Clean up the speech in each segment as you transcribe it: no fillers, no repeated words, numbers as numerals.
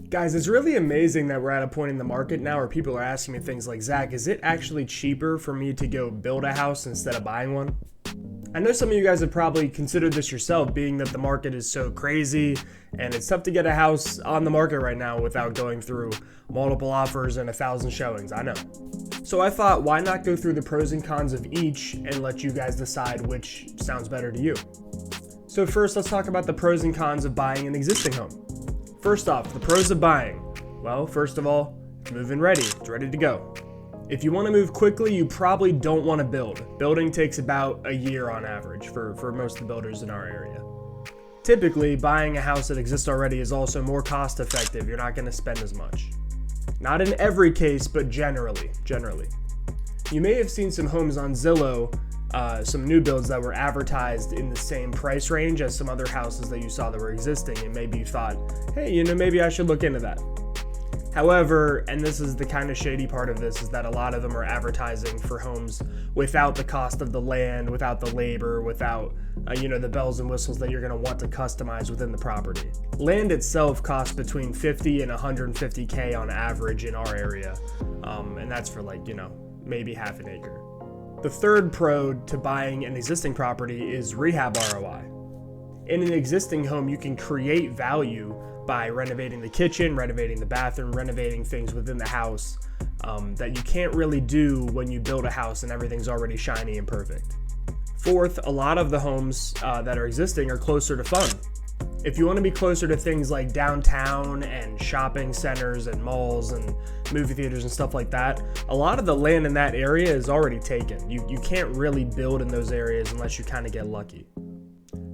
Guys, it's really amazing that we're at a point in the market now where people are asking me things like, Zach, is it actually cheaper for me to go build a house instead of buying one? I know some of you guys have probably considered this yourself, being that the market is so crazy and it's tough to get a house on the market right now without going through multiple offers and 1,000 showings. I know. So I thought, why not go through the pros and cons of each and let you guys decide which sounds better to you. So first, let's talk about the pros and cons of buying an existing home. First off, the pros of buying. Well, first of all, it's move-in ready. It's ready to go. If you want to move quickly, you probably don't want to build. Building takes about a year on average for most of the builders in our area. Typically, buying a house that exists already is also more cost effective. You're not going to spend as much. Not in every case, but generally. You may have seen some homes on Zillow, some new builds that were advertised in the same price range as some other houses that you saw that were existing, and maybe you thought, hey, maybe I should look into that. However, and this is the kind of shady part of this, is that a lot of them are advertising for homes without the cost of the land, without the labor, without the bells and whistles that you're going to want to customize within the property. Land itself costs between $50 and $150K on average in our area, and that's for maybe half an acre. The third pro to buying an existing property is rehab ROI. In an existing home, you can create value by renovating the kitchen, renovating the bathroom, renovating things within the house that you can't really do when you build a house and everything's already shiny and perfect. Fourth, a lot of the homes that are existing are closer to fun. If you want to be closer to things like downtown and shopping centers and malls and movie theaters and stuff like that, a lot of the land in that area is already taken. You can't really build in those areas unless you kind of get lucky.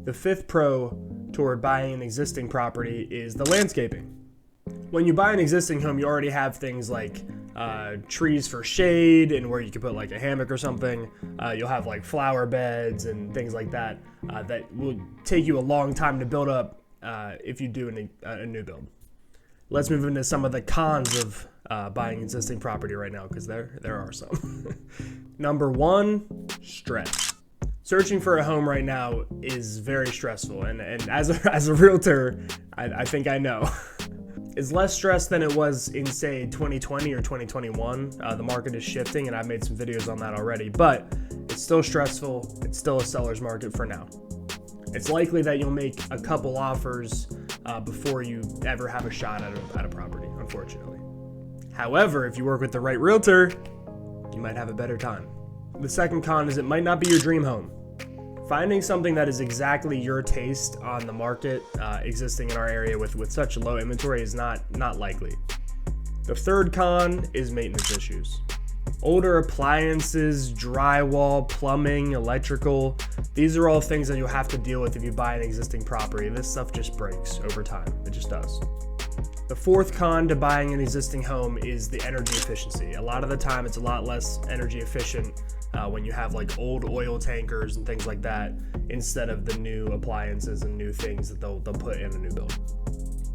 The fifth pro toward buying an existing property is the landscaping. When you buy an existing home, you already have things like trees for shade and where you can put like a hammock or something. You'll have like flower beds and things like that that will take you a long time to build up if you do a new build. Let's move into some of the cons of buying existing property right now, because there are some. Number one, stress. Searching for a home right now is very stressful, and as a realtor, I think I know. It's less stress than it was in, say, 2020 or 2021. The market is shifting, and I've made some videos on that already, but it's still stressful. It's still a seller's market for now. It's likely that you'll make a couple offers before you ever have a shot at a property, unfortunately. However, if you work with the right realtor, you might have a better time. The second con is it might not be your dream home. Finding something that is exactly your taste on the market existing in our area with such low inventory is not likely. The third con is maintenance issues. Older appliances, drywall, plumbing, electrical, these are all things that you'll have to deal with if you buy an existing property. This stuff just breaks over time. It just does. The fourth con to buying an existing home is the energy efficiency. A lot of the time it's a lot less energy efficient when you have like old oil tankers and things like that instead of the new appliances and new things that they'll put in a new build.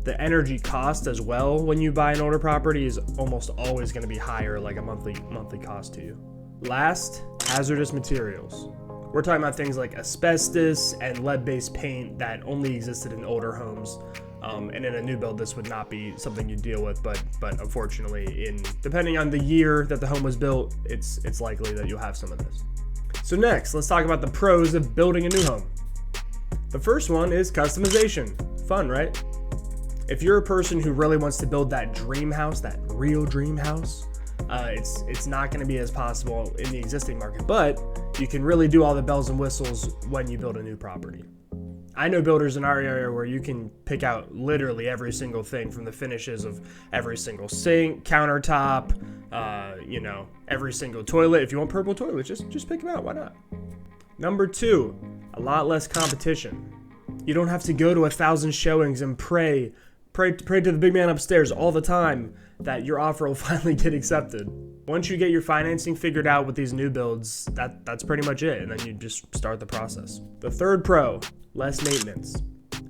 The energy cost as well when you buy an older property is almost always going to be higher, like a monthly cost to you. Last, hazardous materials. We're talking about things like asbestos and lead-based paint that only existed in older homes. And in a new build, this would not be something you deal with, but unfortunately, depending on the year that the home was built, it's likely that you'll have some of this. So next, let's talk about the pros of building a new home. The first one is customization. Fun, right? If you're a person who really wants to build that dream house, that real dream house, it's not going to be as possible in the existing market, but you can really do all the bells and whistles when you build a new property. I know builders in our area where you can pick out literally every single thing from the finishes of every single sink, countertop, every single toilet. If you want purple toilets, just pick them out. Why not? Number two, a lot less competition. You don't have to go to 1,000 showings and pray to the big man upstairs all the time that your offer will finally get accepted. Once you get your financing figured out with these new builds, that's pretty much it, and then you just start the process. The third pro, less maintenance.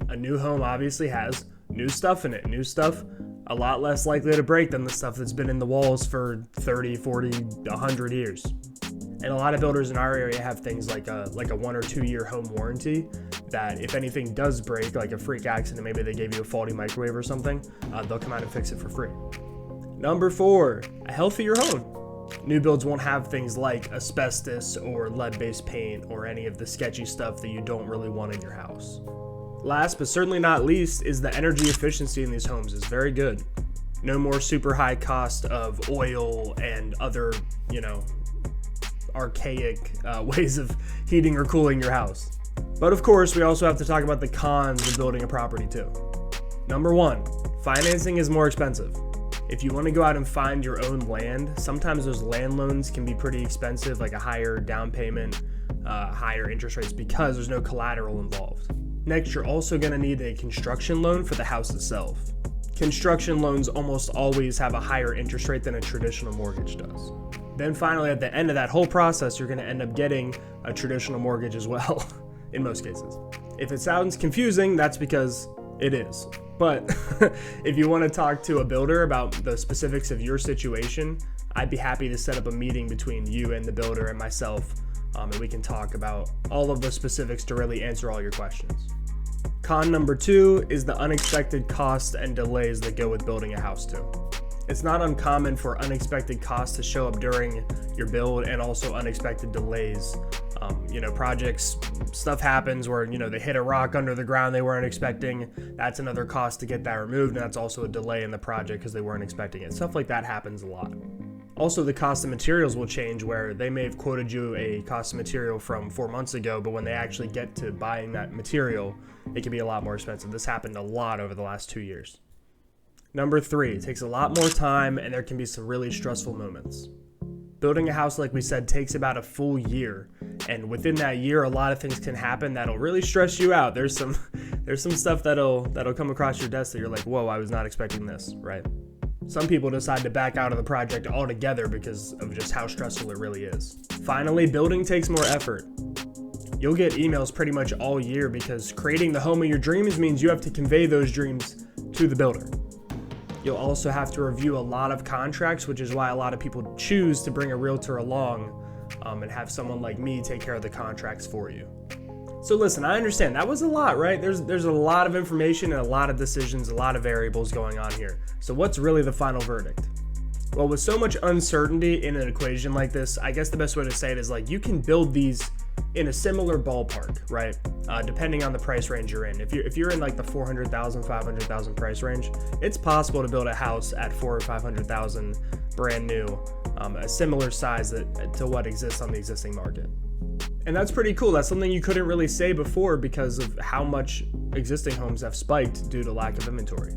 A new home obviously has new stuff in it. New stuff, a lot less likely to break than the stuff that's been in the walls for 30, 40, 100 years. And a lot of builders in our area have things like a 1 or 2 year home warranty. that if anything does break, like a freak accident, maybe they gave you a faulty microwave or something, they'll come out and fix it for free. Number 4, a healthier home. New builds won't have things like asbestos or lead-based paint or any of the sketchy stuff that you don't really want in your house. Last but certainly not least is the energy efficiency in these homes is very good. No more super high cost of oil and other, archaic ways of heating or cooling your house. But of course, we also have to talk about the cons of building a property too. Number 1, financing is more expensive. If you want to go out and find your own land, sometimes those land loans can be pretty expensive, like a higher down payment, higher interest rates because there's no collateral involved. Next, you're also going to need a construction loan for the house itself. Construction loans almost always have a higher interest rate than a traditional mortgage does. Then finally, at the end of that whole process, you're going to end up getting a traditional mortgage as well, in most cases. If it sounds confusing, that's because it is. But if you want to talk to a builder about the specifics of your situation, I'd be happy to set up a meeting between you and the builder and myself, and we can talk about all of the specifics to really answer all your questions. Con number 2 is the unexpected costs and delays that go with building a house too. It's not uncommon for unexpected costs to show up during your build and also unexpected delays. Projects, stuff happens where, they hit a rock under the ground they weren't expecting. That's another cost to get that removed, and that's also a delay in the project because they weren't expecting it. Stuff like that happens a lot. Also, the cost of materials will change where they may have quoted you a cost of material from 4 months ago, but when they actually get to buying that material, it can be a lot more expensive. This happened a lot over the last 2 years. Number 3, it takes a lot more time and there can be some really stressful moments. Building a house, like we said, takes about a full year, and within that year, a lot of things can happen that'll really stress you out. There's some stuff that'll come across your desk that you're like, whoa, I was not expecting this, right? Some people decide to back out of the project altogether because of just how stressful it really is. Finally, building takes more effort. You'll get emails pretty much all year because creating the home of your dreams means you have to convey those dreams to the builder. You'll also have to review a lot of contracts, which is why a lot of people choose to bring a realtor along and have someone like me take care of the contracts for you. So listen, I understand that was a lot, right? There's a lot of information and a lot of decisions, a lot of variables going on here. So what's really the final verdict? Well, with so much uncertainty in an equation like this, I guess the best way to say it is like you can build these in a similar ballpark, right? Depending on the price range you're in. If you're in like the 400,000, 500,000 price range, it's possible to build a house at 400,000 or 500,000 brand new, a similar size to what exists on the existing market. And that's pretty cool. That's something you couldn't really say before because of how much existing homes have spiked due to lack of inventory.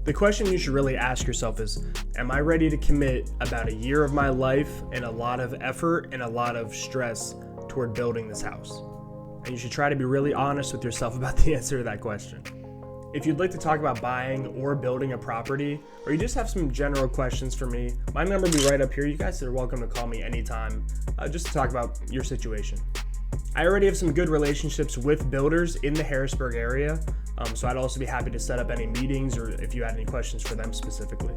The question you should really ask yourself is, am I ready to commit about a year of my life and a lot of effort and a lot of stress toward building this house? And you should try to be really honest with yourself about the answer to that question. If you'd like to talk about buying or building a property, or you just have some general questions for me, my number will be right up here. You guys are welcome to call me anytime just to talk about your situation. I already have some good relationships with builders in the Harrisburg area, so I'd also be happy to set up any meetings or if you had any questions for them specifically.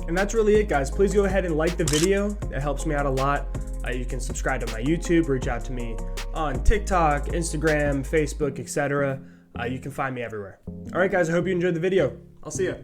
And that's really it, guys. Please go ahead and like the video. It helps me out a lot. You can subscribe to my YouTube, reach out to me on TikTok, Instagram, Facebook, etc. You can find me everywhere. All right, guys, I hope you enjoyed the video. I'll see you.